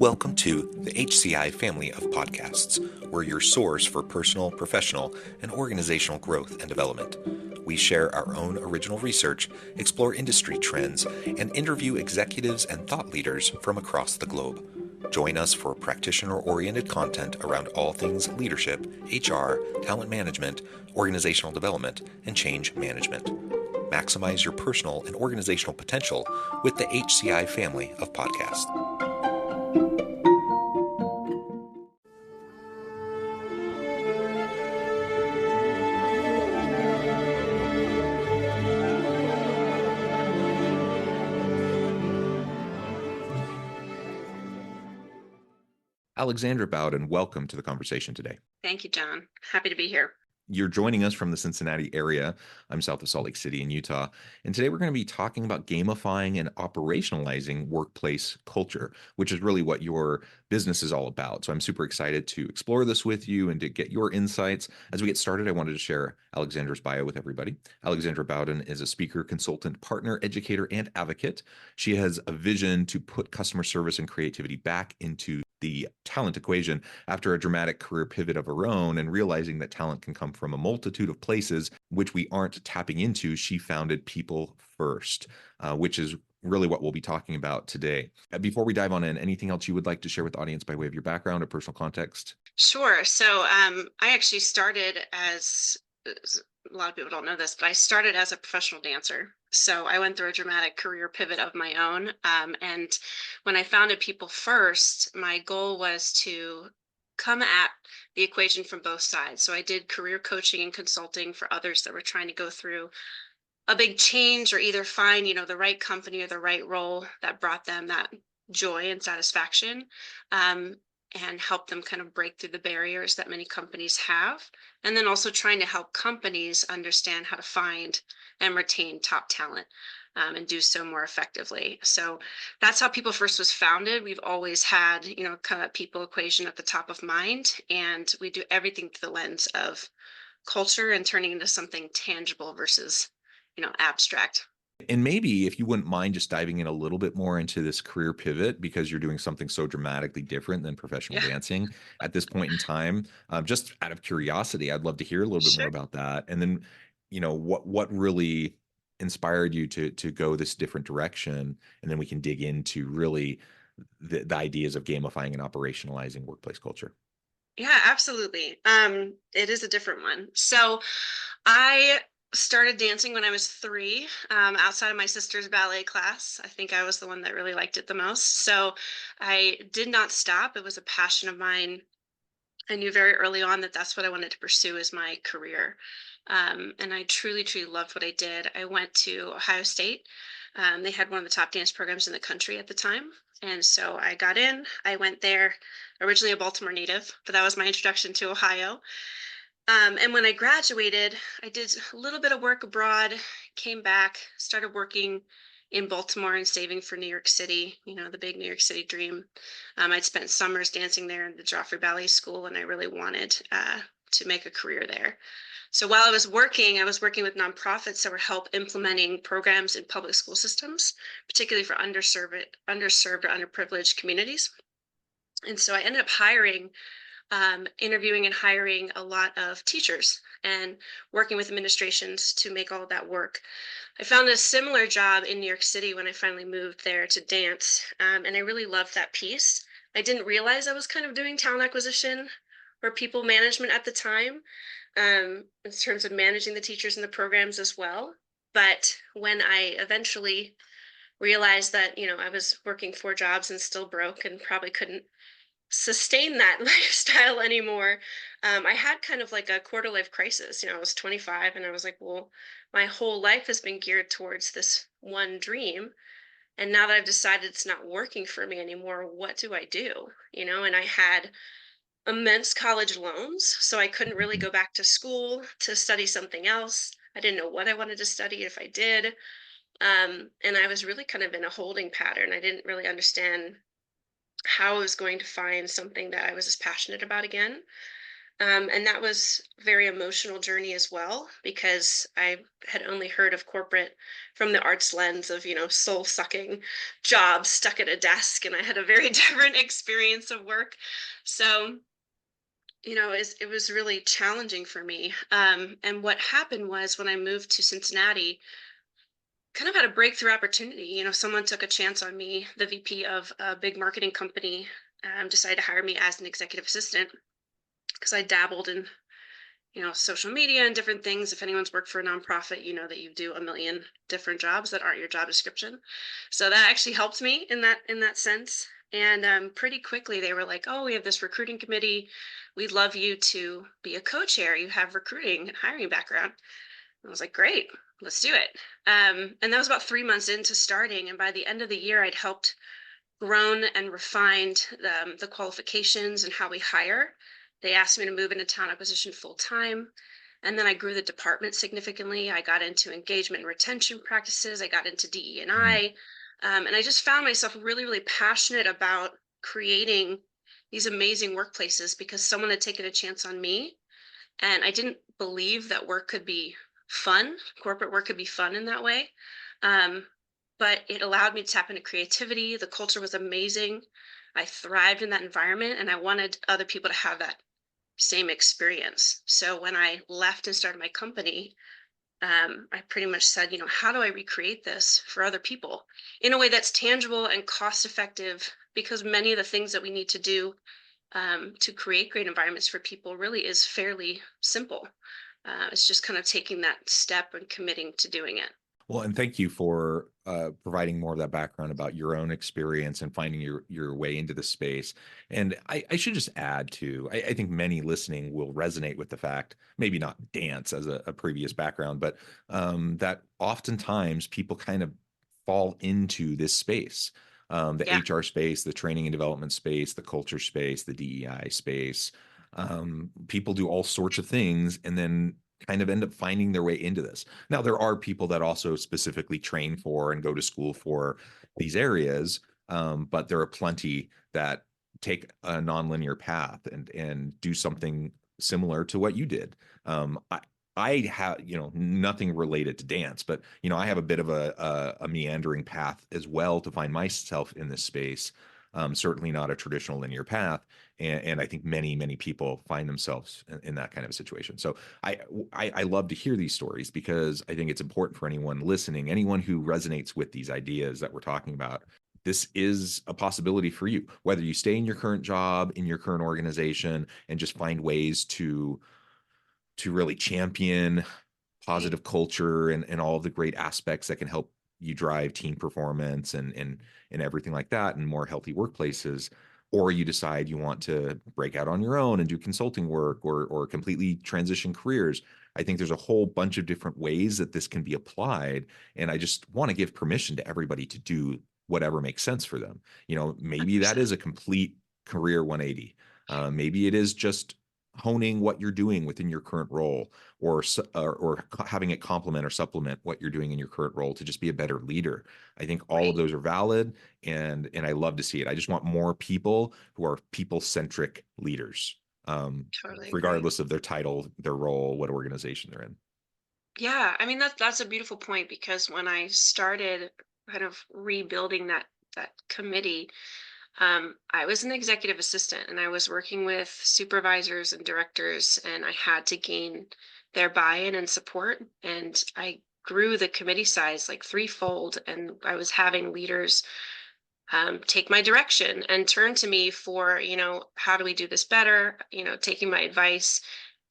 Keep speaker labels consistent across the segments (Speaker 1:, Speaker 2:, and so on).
Speaker 1: Welcome to the HCI family of podcasts. We're your source for personal, professional, and organizational growth and development. We share our own original research, explore industry trends, and interview executives and thought leaders from across the globe. Join us for practitioner-oriented content around all things leadership, HR, talent management, organizational development, and change management. Maximize your personal and organizational potential with the HCI family of podcasts. Alexandra Bowden, welcome to the conversation today.
Speaker 2: Thank you, John. Happy to be here.
Speaker 1: You're joining us from the Cincinnati area. I'm south of Salt Lake City in Utah. And today we're going to be talking about gamifying and operationalizing workplace culture, which is really what your business is all about. So I'm super excited to explore this with you and to get your insights. As we get started, I wanted to share Alexandra's bio with everybody. Alexandra Bowden is a speaker, consultant, partner, educator, and advocate. She has a vision to put customer service and creativity back into the talent equation after a dramatic career pivot of her own and realizing that talent can come from a multitude of places which we aren't tapping into. She founded PEOPLEfirst, which is really what we'll be talking about today. Before we dive on in, anything else you would like to share with the audience by way of your background or personal context?
Speaker 2: Sure. So I actually started as a lot of people don't know this, but I started as a professional dancer. So I went through a dramatic career pivot of my own. And when I founded PEOPLEfirst, my goal was to come at the equation from both sides. So I did career coaching and consulting for others that were trying to go through a big change or either find, the right company or the right role that brought them that joy and satisfaction. And help them kind of break through the barriers that many companies have. And then also trying to help companies understand how to find and retain top talent and do so more effectively. So that's how PEOPLEfirst was founded. We've always had, kind of people equation at the top of mind. And we do everything through the lens of culture and turning into something tangible versus, abstract.
Speaker 1: And maybe if you wouldn't mind just diving in a little bit more into this career pivot, because you're doing something so dramatically different than professional dancing at this point in time, just out of curiosity, I'd love to hear a little bit more about that. And then, what really inspired you to go this different direction? And then we can dig into really the ideas of gamifying and operationalizing workplace culture.
Speaker 2: Yeah, absolutely. It is a different one. So I started dancing when I was 3, outside of my sister's ballet class. I think I was the one that really liked it the most. So I did not stop. It was a passion of mine. I knew very early on that that's what I wanted to pursue as my career. And I truly, truly loved what I did. I went to Ohio State. They had one of the top dance programs in the country at the time. And so I got in, I went there, originally a Baltimore native, but that was my introduction to Ohio. And when I graduated, I did a little bit of work abroad, came back, started working in Baltimore and saving for New York City, the big New York City dream. I'd spent summers dancing there in the Joffrey Ballet School, and I really wanted to make a career there. So while I was working with nonprofits that were help implementing programs in public school systems, particularly for underserved or underprivileged communities. And so I ended up interviewing and hiring a lot of teachers and working with administrations to make all of that work. I found a similar job in New York City when I finally moved there to dance, and I really loved that piece. I didn't realize I was kind of doing talent acquisition or people management at the time, in terms of managing the teachers and the programs as well. But when I eventually realized that, I was working 4 jobs and still broke and probably couldn't sustain that lifestyle anymore, I had kind of like a quarter life crisis. I was 25 and I was like, well, my whole life has been geared towards this one dream. And now that I've decided it's not working for me anymore, what do I do? And I had immense college loans, so I couldn't really go back to school to study something else. I didn't know what I wanted to study if I did. And I was really kind of in a holding pattern. I didn't really understand how I was going to find something that I was as passionate about again. And that was a very emotional journey as well, because I had only heard of corporate from the arts lens of, soul sucking jobs stuck at a desk. And I had a very different experience of work. So, it was really challenging for me. And what happened was when I moved to Cincinnati, kind of had a breakthrough opportunity. Someone took a chance on me. The VP of a big marketing company decided to hire me as an executive assistant because I dabbled in social media and different things. If anyone's worked for a nonprofit, you know that you do a million different jobs that aren't your job description. So that actually helped me in that sense. And pretty quickly they were like, "Oh, we have this recruiting committee. We'd love you to be a co-chair. You have recruiting and hiring background." I was like, "Great, let's do it." And that was about 3 months into starting. And by the end of the year, I'd helped grown and refined the qualifications and how we hire. They asked me to move into talent acquisition full time. And then I grew the department significantly. I got into engagement and retention practices. I got into
Speaker 1: Mm,
Speaker 2: DE&I. And I just found myself really, really passionate about creating these amazing workplaces because someone had taken a chance on me. And I didn't believe that work could be fun. Corporate work could be fun in that way. Um, but it allowed me to tap into creativity. The culture was amazing. I thrived in that environment, and I wanted other people to have that same experience. So when I left and started my company, I pretty much said, how do I recreate this for other people in a way that's tangible and cost effective? Because many of the things that we need to do to create great environments for people really is fairly simple. It's just kind of taking that step and committing to doing it.
Speaker 1: Well, and thank you for providing more of that background about your own experience and finding your way into the space. And I should just add too, I think many listening will resonate with the fact, maybe not dance as a previous background, but that oftentimes people kind of fall into this space. The
Speaker 2: Yeah,
Speaker 1: HR space, the training and development space, the culture space, the DEI space. People do all sorts of things and then kind of end up finding their way into this. Now, there are people that also specifically train for and go to school for these areas, but there are plenty that take a nonlinear path and do something similar to what you did. I have, nothing related to dance, but I have a bit of a meandering path as well to find myself in this space. Certainly not a traditional linear path, and I think many people find themselves in that kind of a situation. So I love to hear these stories because I think it's important for anyone listening, anyone who resonates with these ideas that we're talking about. This is a possibility for you, whether you stay in your current job, in your current organization, and just find ways to really champion
Speaker 2: right,
Speaker 1: positive culture and all of the great aspects that can help you drive team performance and everything like that and more healthy workplaces, or you decide you want to break out on your own and do consulting work or completely transition careers. I think there's a whole bunch of different ways that this can be applied, and I just want to give permission to everybody to do whatever makes sense for them. Maybe that
Speaker 2: 100%.
Speaker 1: is a complete career 180. Maybe it is just honing what you're doing within your current role, or having it complement or supplement what you're doing in your current role to just be a better leader. I think all of
Speaker 2: Right.
Speaker 1: those are valid, and I love to see it. I just want more people who are people centric leaders,
Speaker 2: Totally agree.
Speaker 1: regardless of their title, their role, what organization they're in.
Speaker 2: Yeah, I mean that's a beautiful point because when I started kind of rebuilding that committee, I was an executive assistant and I was working with supervisors and directors, and I had to gain their buy-in and support. And I grew the committee size like threefold, and I was having leaders take my direction and turn to me for, how do we do this better? Taking my advice.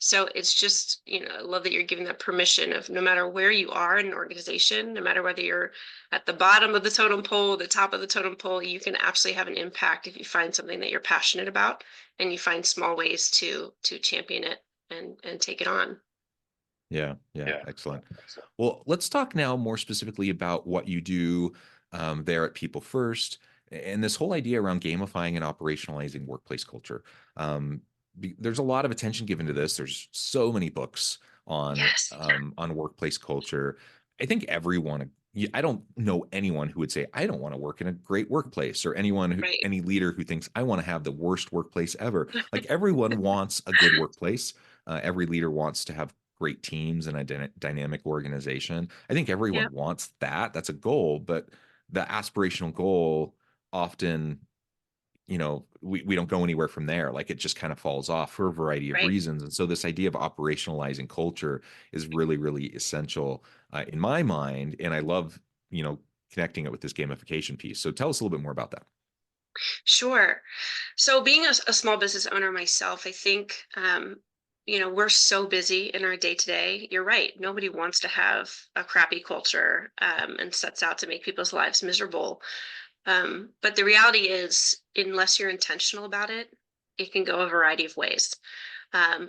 Speaker 2: So it's just, I love that you're giving that permission of no matter where you are in an organization, no matter whether you're at the bottom of the totem pole, the top of the totem pole, you can absolutely have an impact if you find something that you're passionate about and you find small ways to champion it and take it on.
Speaker 1: Yeah, excellent. Well, let's talk now more specifically about what you do there at People First and this whole idea around gamifying and operationalizing workplace culture. There's a lot of attention given to this. There's so many books
Speaker 2: Yes.
Speaker 1: on workplace culture. I think everyone I don't know anyone who would say, I don't want to work in a great workplace, or
Speaker 2: Right.
Speaker 1: any leader who thinks I want to have the worst workplace ever. Like everyone wants a good workplace. Every leader wants to have great teams and a dynamic organization. I think everyone
Speaker 2: Yep.
Speaker 1: wants that. That's a goal, but the aspirational goal often, we don't go anywhere from there. Like it just kind of falls off for a variety of
Speaker 2: Right.
Speaker 1: reasons. And so this idea of operationalizing culture is really, really essential in my mind. And I love, connecting it with this gamification piece. So tell us a little bit more about that.
Speaker 2: Sure. So being a small business owner myself, I think, we're so busy in our day to day. You're right. Nobody wants to have a crappy culture, and sets out to make people's lives miserable. But the reality is, unless you're intentional about it, it can go a variety of ways.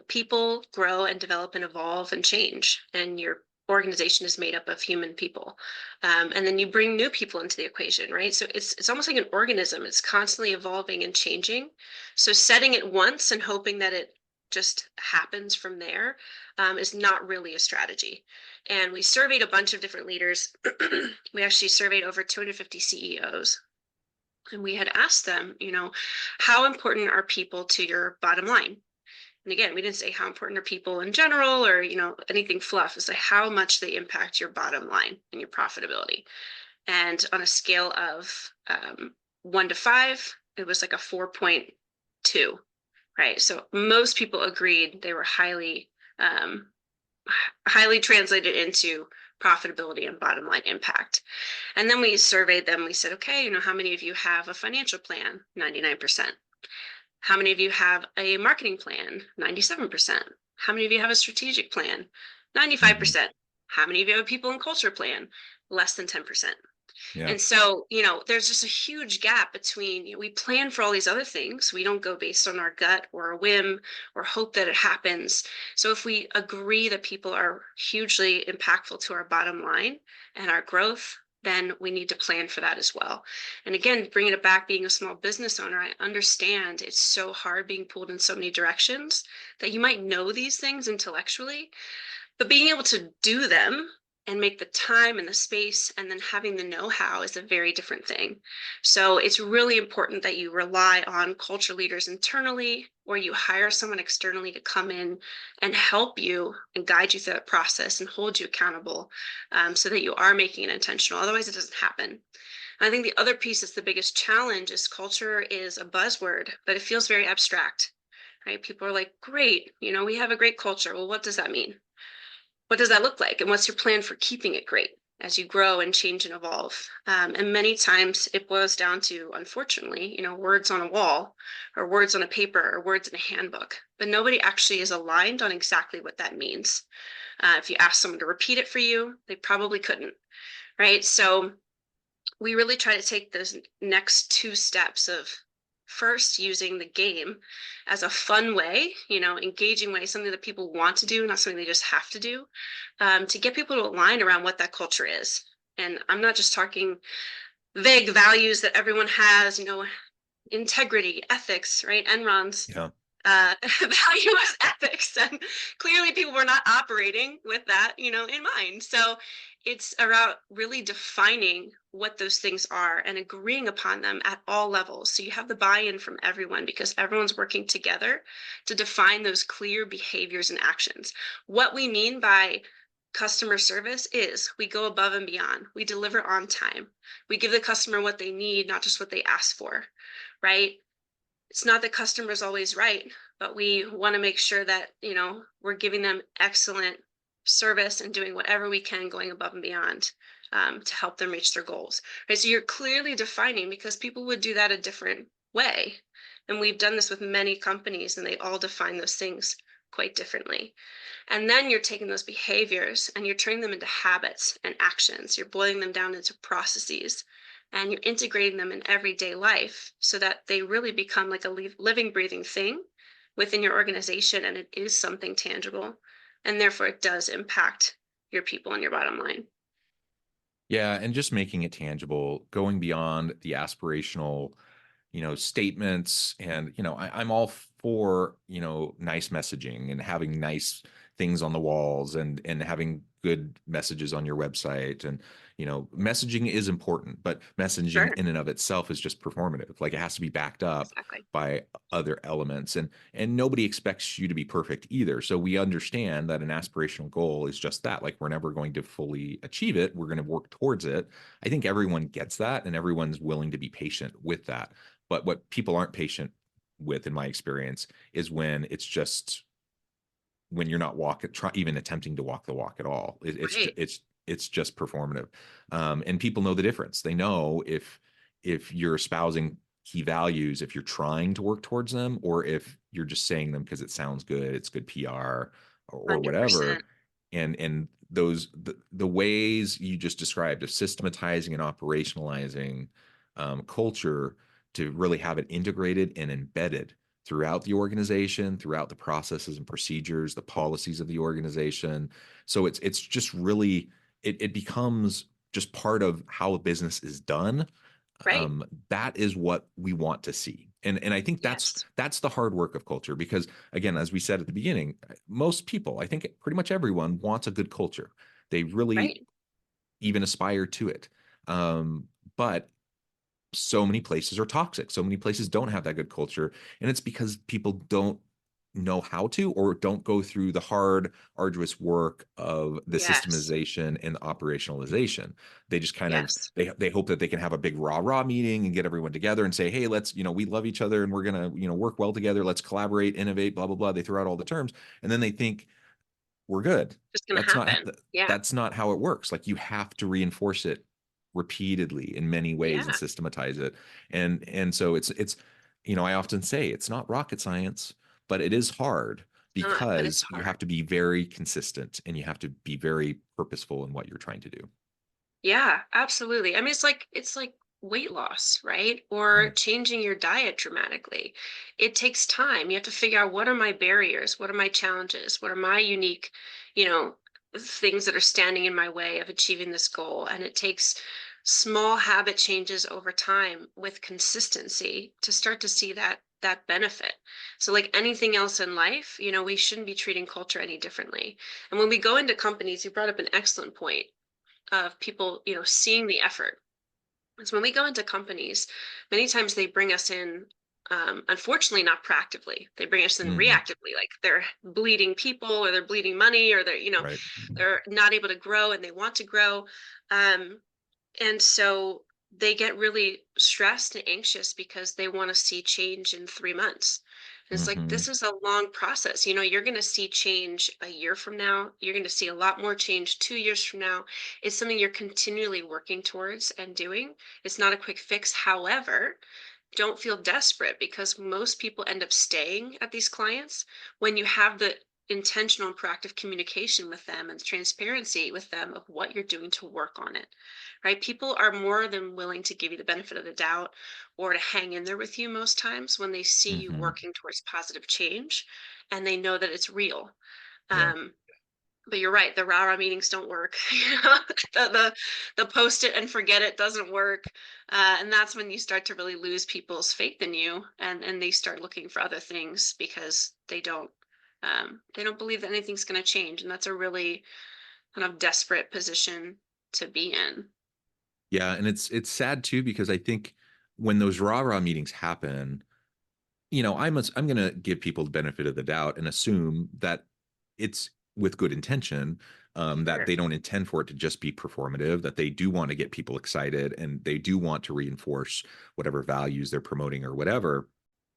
Speaker 2: People grow and develop and evolve and change, and your organization is made up of human people. And then you bring new people into the equation, right? So it's almost like an organism. It's constantly evolving and changing. So setting it once and hoping that it just happens from there, is not really a strategy. And we surveyed a bunch of different leaders. We actually surveyed over 250 CEOs, and we had asked them, how important are people to your bottom line? And again, we didn't say how important are people in general, or anything fluff. It's like how much they impact your bottom line and your profitability. And on a scale of 1 to 5, it was like a 4.2. Right. So most people agreed they were um, highly translated into profitability and bottom line impact. And then we surveyed them. We said, okay, how many of you have a financial plan? 99%. How many of you have a marketing plan? 97%. How many of you have a strategic plan?
Speaker 1: Mhm.
Speaker 2: 95%. How many of you have a people and culture plan? Less than 10%.
Speaker 1: Yeah.
Speaker 2: And so, there's just a huge gap between, we plan for all these other things. We don't go based on our gut or a whim or hope that it happens. So if we agree that people are hugely impactful to our bottom line and our growth, then we need to plan for that as well. And again, bringing it back, being a small business owner, I understand it's so hard being pulled in so many directions that you might know these things intellectually, but being able to do them and make the time and the space and then having the know-how is a very different thing. So it's really important that you rely on culture leaders internally, or you hire someone externally to come in and help you and guide you through that process and hold you accountable, so that you are making it intentional. Otherwise, it doesn't happen. I think the other piece is the biggest challenge is culture is a buzzword, but it feels very abstract, right? People are like, great, we have a great culture. Well, what does that mean? What does that look like? And what's your plan for keeping it great as you grow and change and evolve? And many times it boils down to, unfortunately, words on a wall, or words on a paper, or words in a handbook, but nobody actually is aligned on exactly what that means. If you ask someone to repeat it for you, they probably couldn't, right? So we really try to take those next two steps of first using the game as a fun way, engaging way, something that people want to do, not something they just have to do, to get people to align around what that culture is. And I'm not just talking vague values that everyone has, integrity, ethics, right? Enron's
Speaker 1: Yeah.
Speaker 2: value was ethics, and clearly people were not operating with that, in mind. So it's about really defining what those things are and agreeing upon them at all levels. So you have the buy-in from everyone, because everyone's working together to define those clear behaviors and actions. What we mean by customer service is we go above and beyond. We deliver on time. We give the customer what they need, not just what they ask for, right? It's not that customer's always right, but we want to make sure that, we're giving them excellent service and doing whatever we can, going above and beyond, to help them reach their goals. Right. So you're clearly defining, because people would do that a different way. And we've done this with many companies, and they all define those things quite differently. And then you're taking those behaviors and you're turning them into habits and actions. You're boiling them down into processes, and you're integrating them in everyday life so that they really become like a living, breathing thing within your organization. And it is something tangible. And therefore, it does impact your people and your bottom line.
Speaker 1: Yeah. And just making it tangible, going beyond the aspirational, statements. And, I'm all for, nice messaging and having nice things on the walls and having good messages on your website. And, messaging is important, but messaging
Speaker 2: Sure.
Speaker 1: in and of itself is just performative. Like, it has to be backed up
Speaker 2: Exactly.
Speaker 1: by other elements. And nobody expects you to be perfect either. So we understand that an aspirational goal is just that. Like, we're never going to fully achieve it. We're going to work towards it. I think everyone gets that, and everyone's willing to be patient with that. But what people aren't patient with, in my experience, is when you're not even attempting to walk the walk at all.
Speaker 2: Right.
Speaker 1: It's just performative. And people know the difference. They know if you're espousing key values, if you're trying to work towards them, or if you're just saying them because it sounds good, it's good PR, or whatever.
Speaker 2: 100%.
Speaker 1: And the ways you just described of systematizing and operationalizing culture to really have it integrated and embedded throughout the organization, throughout the processes and procedures, the policies of the organization. So it's just really, it becomes just part of how a business is done.
Speaker 2: Right.
Speaker 1: That is what we want to see. And I think
Speaker 2: Yes.
Speaker 1: that's the hard work of culture, because again, as we said at the beginning, most people, I think pretty much everyone, wants a good culture. They really
Speaker 2: Right.
Speaker 1: even aspire to it. But so many places are toxic. So many places don't have that good culture. And it's because people don't know how to, or don't go through the hard, arduous work of the
Speaker 2: Yes.
Speaker 1: systemization and operationalization. They just kind of
Speaker 2: Yes.
Speaker 1: they hope that they can have a big rah-rah meeting and get everyone together and say, hey, let's, we love each other and we're gonna, work well together. Let's collaborate, innovate, blah, blah, blah. They throw out all the terms, and then they think we're good.
Speaker 2: Just going to
Speaker 1: That's not
Speaker 2: happen. Yeah.
Speaker 1: that's not how it works. Like, you have to reinforce it repeatedly in many ways and
Speaker 2: Yeah.
Speaker 1: systematize it. And so it's I often say it's not rocket science, but it is hard,
Speaker 2: It's not, but it's
Speaker 1: because you
Speaker 2: hard.
Speaker 1: have to be very consistent and you have to be very purposeful in what you're trying to do.
Speaker 2: Yeah, absolutely. I mean, it's like weight loss, right? Or
Speaker 1: Mhm.
Speaker 2: changing your diet dramatically. It takes time. You have to figure out, what are my barriers? What are my challenges? What are my unique, you know, things that are standing in my way of achieving this goal? And it takes small habit changes over time with consistency to start to see that benefit. So like anything else in life, we shouldn't be treating culture any differently. And when we go into companies, you brought up an excellent point of people, seeing the effort. So when we go into companies, many times they bring us in, unfortunately, not proactively. They bring us in
Speaker 1: Mhm.
Speaker 2: reactively, like they're bleeding people, or they're bleeding money, or
Speaker 1: Right.
Speaker 2: they're not able to grow and they want to grow. Um, and so they get really stressed and anxious because they want to see change in 3 months. And it's like,
Speaker 1: Mhm.
Speaker 2: this is a long process. You're going to see change a year from now. You're going to see a lot more change 2 years from now. It's something you're continually working towards and doing. It's not a quick fix. However, don't feel desperate, because most people end up staying at these clients when you have the intentional and proactive communication with them and transparency with them of what you're doing to work on it, right? People are more than willing to give you the benefit of the doubt, or to hang in there with you most times, when they see you
Speaker 1: Mhm.
Speaker 2: working towards positive change and they know that it's real.
Speaker 1: Yeah.
Speaker 2: um, but you're right, the rah-rah meetings don't work. The post it and forget it doesn't work. And that's when you start to really lose people's faith in you, and they start looking for other things, because they don't believe that anything's going to change. And that's a really kind of desperate position to be in.
Speaker 1: Yeah, and it's sad too, because I think when those rah-rah meetings happen, I'm going to give people the benefit of the doubt and assume that it's with good intention, that
Speaker 2: Sure.
Speaker 1: they don't intend for it to just be performative, that they do want to get people excited and they do want to reinforce whatever values they're promoting or whatever.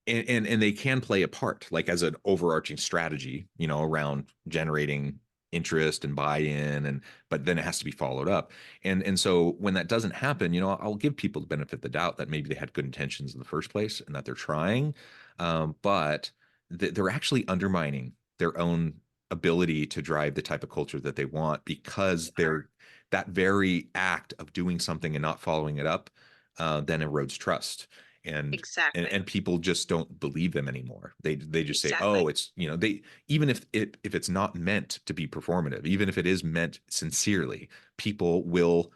Speaker 1: And they can play a part, like as an overarching strategy, around generating interest and buy-in, but then it has to be followed up. And so when that doesn't happen, I'll give people the benefit of the doubt that maybe they had good intentions in the first place and that they're trying, but they're actually undermining their own ability to drive the type of culture that they want, because they're that very act of doing something and not following it up then erodes trust. And
Speaker 2: Exactly.
Speaker 1: people just don't believe them anymore. They just say,
Speaker 2: Exactly.
Speaker 1: oh, it's, they, even if it's not meant to be performative, even if it is meant sincerely, people will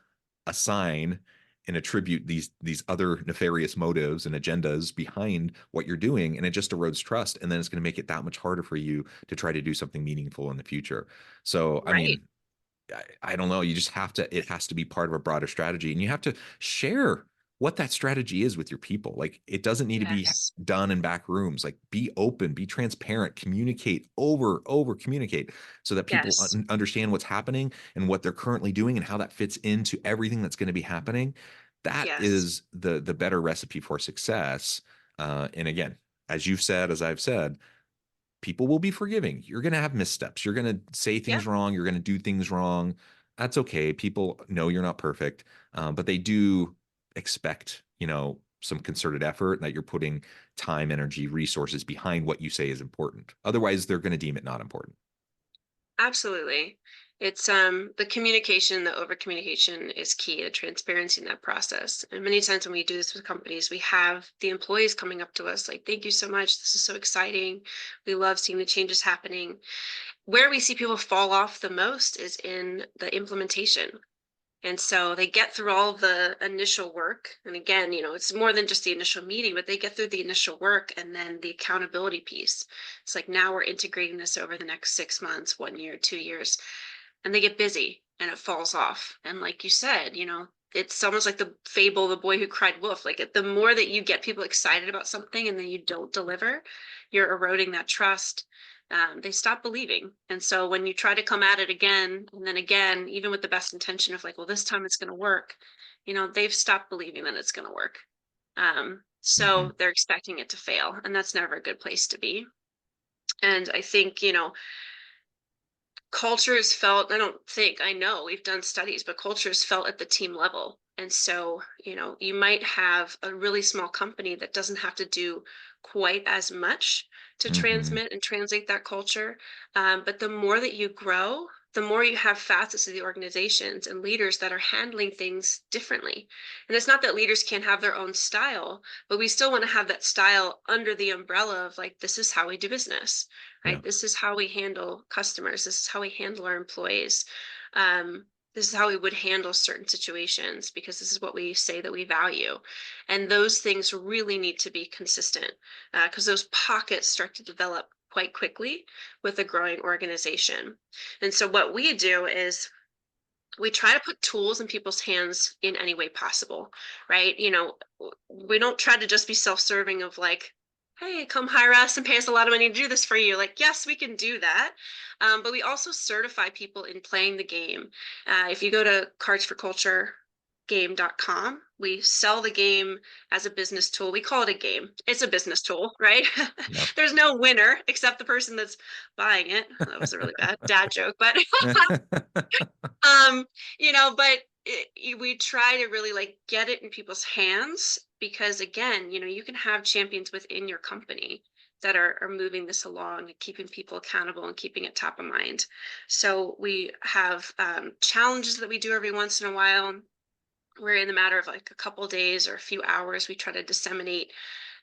Speaker 1: assign and attribute these other nefarious motives and agendas behind what you're doing, and it just erodes trust, and then it's going to make it that much harder for you to try to do something meaningful in the future. So I
Speaker 2: Right.
Speaker 1: mean, I don't know. You just have to, it has to be part of a broader strategy, and you have to share what that strategy is with your people. Like, it doesn't need to be
Speaker 2: Yes.
Speaker 1: done in back rooms. Like, be open, be transparent, communicate, over communicate, so that people
Speaker 2: Yes.
Speaker 1: understand what's happening and what they're currently doing and how that fits into everything that's going to be happening. That
Speaker 2: Yes.
Speaker 1: is the better recipe for success. And again, as you've said, as I've said, people will be forgiving. You're going to have missteps. You're going to say
Speaker 2: Yep.
Speaker 1: things wrong. You're going to do things wrong. That's okay. People know you're not perfect, but they do expect, some concerted effort, and that you're putting time, energy, resources behind what you say is important. Otherwise, they're going to deem it not important.
Speaker 2: Absolutely. It's the communication, the over communication is key, the transparency in that process. And many times when we do this with companies, we have the employees coming up to us like, thank you so much. This is so exciting. We love seeing the changes happening. Where we see people fall off the most is in the implementation. And so they get through all the initial work. And again, it's more than just the initial meeting, but they get through the initial work and then the accountability piece. It's like, now we're integrating this over the next 6 months, 1 year, 2 years, and they get busy and it falls off. And like you said, it's almost like the fable, the boy who cried wolf. Like, the more that you get people excited about something and then you don't deliver, you're eroding that trust. They stop believing. And so when you try to come at it again and then again, even with the best intention of like, well, this time it's going to work, they've stopped believing that it's going to work.
Speaker 1: Mm-hmm.
Speaker 2: So they're expecting it to fail, and that's never a good place to be. And I think, culture is felt, I know we've done studies, but culture is felt at the team level. And so, you might have a really small company that doesn't have to do quite as much to
Speaker 1: Mm-hmm.
Speaker 2: transmit and translate that culture. But the more that you grow, the more you have facets of the organizations and leaders that are handling things differently. And it's not that leaders can't have their own style, but we still want to have that style under the umbrella of like, this is how we do business,
Speaker 1: Yeah.
Speaker 2: right? This is how we handle customers. This is how we handle our employees. Um, this is how we would handle certain situations because this is what we say that we value. And those things really need to be consistent because those pockets start to develop quite quickly with a growing organization. And so what we do is we try to put tools in people's hands in any way possible, right? We don't try to just be self-serving of like, hey, come hire us and pay us a lot of money to do this for you. Like, yes, we can do that. But we also certify people in playing the game. If you go to cardsforculturegame.com, we sell the game as a business tool. We call it a game. It's a business tool, right?
Speaker 1: Yeah.
Speaker 2: There's no winner except the person that's buying it. That was a really bad dad joke, but um but we try to really like get it in people's hands because again, you can have champions within your company that are moving this along and keeping people accountable and keeping it top of mind. So we have challenges that we do every once in a while, where in the matter of like a couple days or a few hours we try to disseminate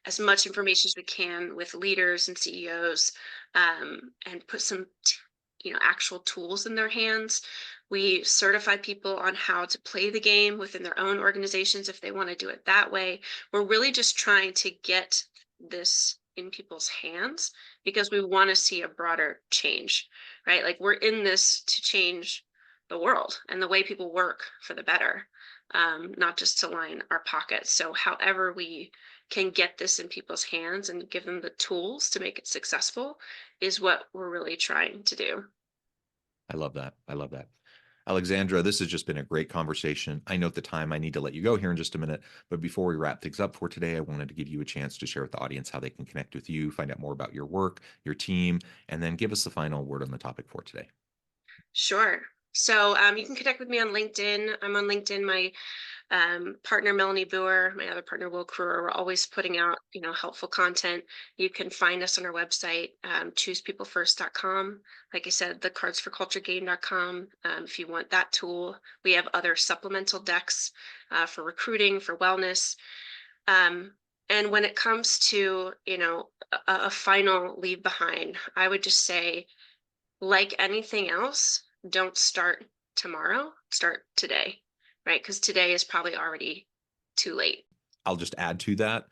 Speaker 2: as much information as we can with leaders and CEOs, and put some actual tools in their hands. We certify people on how to play the game within their own organizations if they want to do it that way. We're really just trying to get this in people's hands because we want to see a broader change, right? Like, we're in this to change the world and the way people work for the better, not just to line our pockets. So however we can get this in people's hands and give them the tools to make it successful is what we're really trying to do.
Speaker 1: I love that. I love that. Alexandra, this has just been a great conversation. I know at the time I need to let you go here in just a minute, but before we wrap things up for today, I wanted to give you a chance to share with the audience how they can connect with you, find out more about your work, your team, and then give us the final word on the topic for today.
Speaker 2: Sure. So you can connect with me on LinkedIn. I'm on LinkedIn. My partner Melanie Boer, my other partner Will Kruer, we're always putting out helpful content. You can find us on our website, choosepeoplefirst.com. Like I said, the cardsforculturegame.com. If you want that tool, we have other supplemental decks for recruiting, for wellness. And when it comes to a final leave behind, I would just say, like anything else, don't start tomorrow, start today, right? Because today is probably already too late.
Speaker 1: I'll just add to that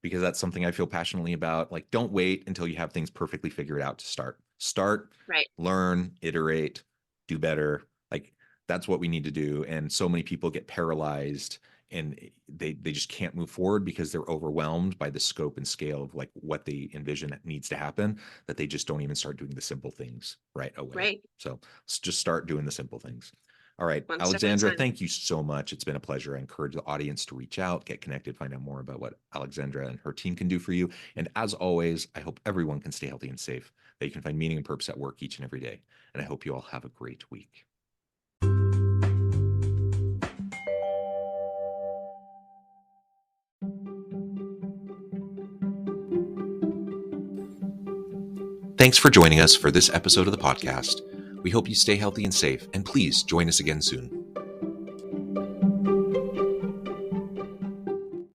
Speaker 1: because that's something I feel passionately about. Like, don't wait until you have things perfectly figured out to start. Start,
Speaker 2: Right.
Speaker 1: learn, iterate, do better. Like, That's what we need to do. And so many people get paralyzed and they just can't move forward because they're overwhelmed by the scope and scale of like what they envision that needs to happen, that they just don't even start doing the simple things right away.
Speaker 2: Right.
Speaker 1: So let's just start doing the simple things. All right,
Speaker 2: One step at a
Speaker 1: Alexandra,
Speaker 2: time.
Speaker 1: thank you so much. It's been a pleasure. I encourage the audience to reach out, get connected, find out more about what Alexandra and her team can do for you. And as always, I hope everyone can stay healthy and safe, that you can find meaning and purpose at work each and every day. And I hope you all have a great week. Thanks for joining us for this episode of the podcast. We hope you stay healthy and safe, and please join us again soon.